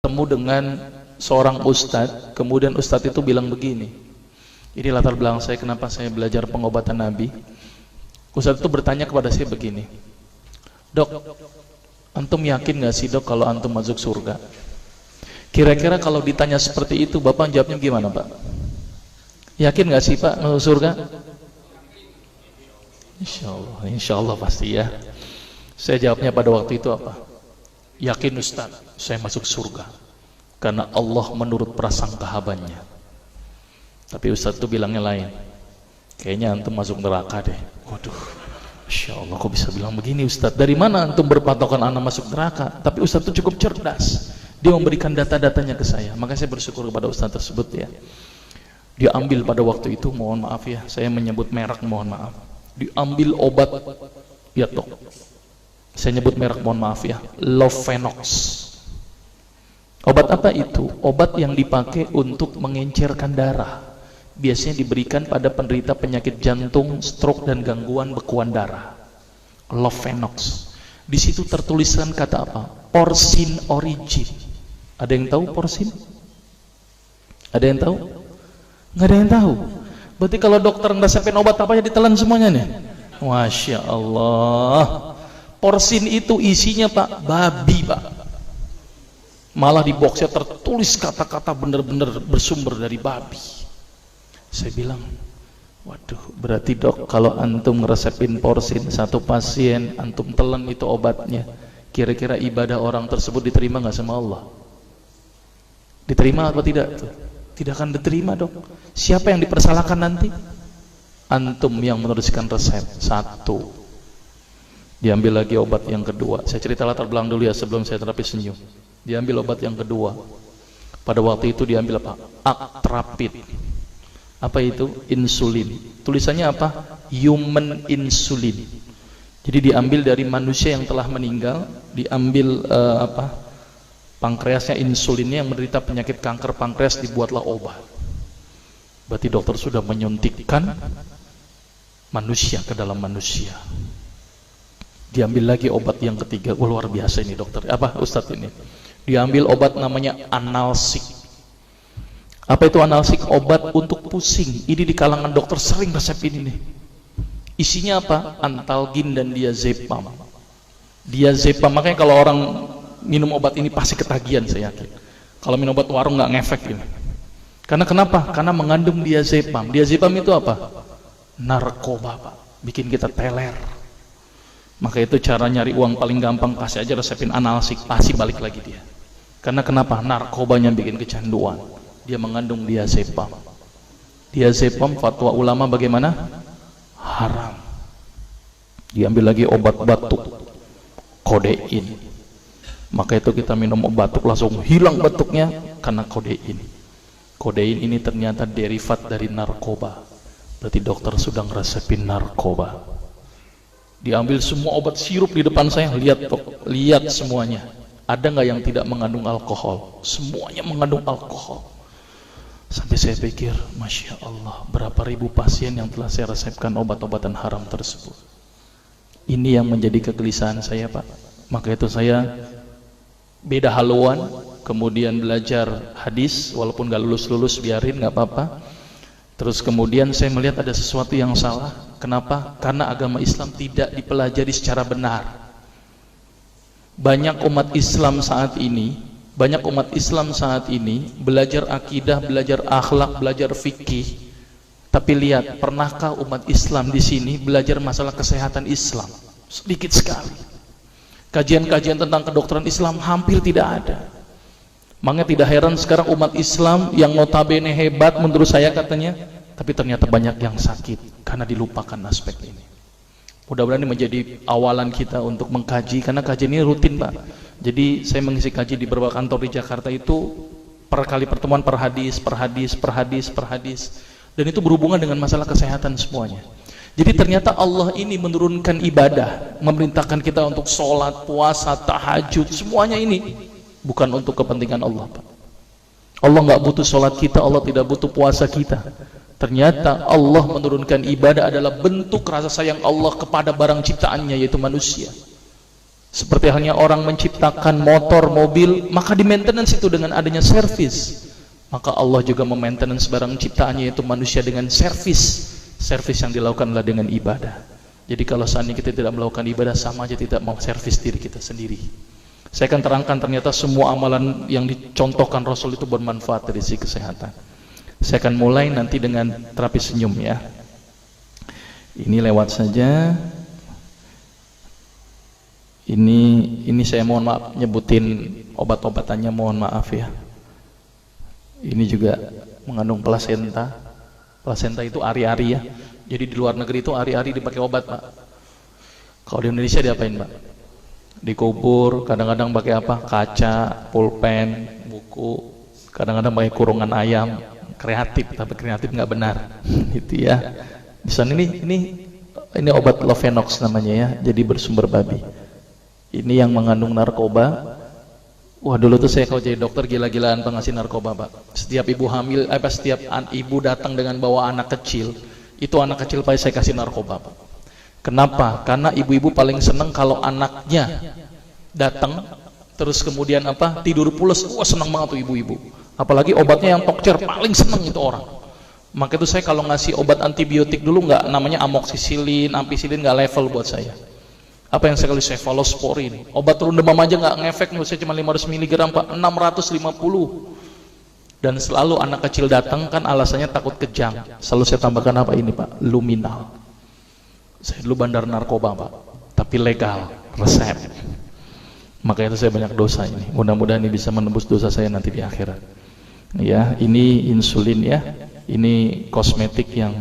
bertemu dengan seorang ustadz, kemudian ustadz itu bilang begini. Ini latar belakang saya kenapa saya belajar pengobatan Nabi. Ustadz itu bertanya kepada saya begini, "Dok, antum yakin gak sih dok kalau antum masuk surga?" Kira-kira kalau ditanya seperti itu, Bapak jawabnya gimana Pak? Yakin gak sih Pak masuk surga? Insya Allah pasti ya. Saya jawabnya pada waktu itu apa? Yakin Ustaz, saya masuk surga karena Allah menurut prasangka hambanya. Tapi Ustaz itu bilangnya lain. Kayaknya antum masuk neraka deh. Waduh, Masya Allah kok bisa bilang begini Ustaz? Dari mana antum berpatokan anak masuk neraka? Tapi Ustaz itu cukup cerdas. Dia memberikan data-datanya ke saya. Maka saya bersyukur kepada Ustaz tersebut ya. Dia ambil pada waktu itu, mohon maaf ya, saya menyebut merek, mohon maaf. Diambil obat, ya dok. Saya nyebut merek, mohon maaf ya, Lovenox. Obat apa itu? Obat yang dipakai untuk mengencerkan darah. Biasanya diberikan pada penderita penyakit jantung, stroke dan gangguan bekuan darah. Lovenox. Di situ tertuliskan kata apa? Porsin origin. Ada yang tahu porsin? Ada yang tahu? Nggak ada yang tahu. Berarti kalau dokter ngeresepin obat apa aja ditelan semuanya nih. Masya Allah. Porsin itu isinya Pak, babi Pak. Malah di boxnya tertulis kata-kata bener-bener bersumber dari babi. Saya bilang, waduh, berarti dok kalau antum ngeresepin porsin satu pasien, antum telan itu obatnya, kira-kira ibadah orang tersebut diterima nggak sama Allah? Diterima atau tidak? Tidak akan diterima dok. Siapa yang dipersalahkan nanti? Antum yang menuliskan resep. Satu. Diambil lagi obat yang kedua. Saya cerita latar belakang dulu ya sebelum saya terapi senyum. Diambil obat yang kedua. Pada waktu itu diambil apa? Actrapid. Apa itu? Insulin. Tulisannya apa? Human insulin. Jadi diambil dari manusia yang telah meninggal. Diambil pankreasnya, insulinnya, yang menderita penyakit kanker pankreas, dibuatlah obat. Berarti dokter sudah menyuntikkan manusia ke dalam manusia. Diambil lagi obat yang ketiga. Wah, luar biasa ini dokter. Apa Ustadz ini? Diambil obat namanya analsik. Apa itu analsik? Obat untuk pusing. Ini di kalangan dokter sering resep ini nih. Isinya apa? Antalgin dan diazepam. Diazepam, makanya kalau orang minum obat ini pasti ketagihan, saya yakin. Kalau minum obat warung nggak ngefek ini. Karena kenapa? Karena mengandung diazepam. Diazepam itu apa? Narkoba Pak. Bikin kita teler. Maka itu cara nyari uang paling gampang, kasih aja resepin analsik, pasti balik lagi dia. Karena kenapa? Narkobanya bikin kecanduan. Dia mengandung diazepam. Diazepam fatwa ulama bagaimana? Haram. Diambil lagi obat batuk, kodein. Maka itu kita minum obat batuk langsung hilang batuknya karena kodein. Kodein ini ternyata derivat dari narkoba. Berarti dokter sudah ngeresepin narkoba. Diambil semua obat sirup di depan saya, lihat dok, lihat semuanya. Ada nggak yang tidak mengandung alkohol? Semuanya mengandung alkohol. Sampai saya pikir, Masya Allah, berapa ribu pasien yang telah saya resepkan obat-obatan haram tersebut. Ini yang menjadi kegelisahan saya Pak. Maka itu saya beda haluan, kemudian belajar hadis, walaupun gak lulus-lulus biarin, gak apa-apa. Terus kemudian saya melihat ada sesuatu yang salah. Kenapa? Karena agama Islam tidak dipelajari secara benar. Banyak umat Islam saat ini belajar akidah, belajar akhlak, belajar fikih. Tapi lihat, pernahkah umat Islam di sini belajar masalah kesehatan Islam? Sedikit sekali. Kajian-kajian tentang kedokteran Islam hampir tidak ada. Makanya tidak heran sekarang umat Islam yang notabene hebat menurut saya katanya, tapi ternyata banyak yang sakit karena dilupakan aspek ini. Mudah-mudahan ini menjadi awalan kita untuk mengkaji, karena kajian ini rutin Pak. Jadi saya mengisi kaji di beberapa kantor di Jakarta itu per kali pertemuan, per hadis. Dan itu berhubungan dengan masalah kesehatan semuanya. Jadi ternyata Allah ini menurunkan ibadah, memerintahkan kita untuk sholat, puasa, tahajud, semuanya ini bukan untuk kepentingan Allah Pak. Allah nggak butuh sholat kita, Allah tidak butuh puasa kita. Ternyata Allah menurunkan ibadah adalah bentuk rasa sayang Allah kepada barang ciptaannya, yaitu manusia. Seperti halnya orang menciptakan motor, mobil, maka di maintenance itu dengan adanya servis. Maka Allah juga memaintenance barang ciptaannya, yaitu manusia, dengan servis. Servis yang dilakukan adalah dengan ibadah. Jadi kalau seandainya kita tidak melakukan ibadah, sama aja tidak mau servis diri kita sendiri. Saya akan terangkan ternyata semua amalan yang dicontohkan Rasul itu bermanfaat dari sisi kesehatan. Saya akan mulai nanti dengan terapi senyum ya. Ini lewat saja. Ini saya mohon maaf nyebutin obat-obatannya, mohon maaf ya. Ini juga mengandung plasenta. Plasenta itu ari-ari ya. Jadi di luar negeri itu ari-ari dipakai obat, Pak. Kalau di Indonesia diapain, Pak? Dikubur, kadang-kadang pakai apa? Kaca, pulpen, buku, kadang-kadang pakai kurungan ayam. Kreatif, tapi kreatif nggak benar. Gitu ya. Di sana ini obat Lovenox namanya ya. Jadi bersumber babi. Ini yang mengandung narkoba. Wah, dulu tuh saya kalau jadi dokter gila-gilaan pengasih narkoba, Pak. Setiap ibu hamil, setiap ibu datang dengan bawa anak kecil, itu anak kecil Pak saya kasih narkoba, Pak. Kenapa? Karena ibu-ibu paling seneng kalau anaknya datang terus kemudian tidur pules. Wah, seneng banget tuh ibu-ibu. Apalagi obatnya yang tokcer, paling seneng itu orang. Maka itu saya kalau ngasih obat antibiotik dulu nggak, namanya amoxicillin, ampicillin, nggak level buat saya. Apa yang saya kasih? Cephalosporin. Obat turun demam aja nggak ngefek, nih saya cuma 500 mg Pak, 650. Dan selalu anak kecil datang kan alasannya takut kejang. Selalu saya tambahkan apa ini, Pak? Luminal. Saya dulu bandar narkoba, Pak, tapi legal, resep. Maka itu saya banyak dosa ini. Mudah-mudahan ini bisa menembus dosa saya nanti di akhirat. Ya, ini insulin ya. Ini kosmetik yang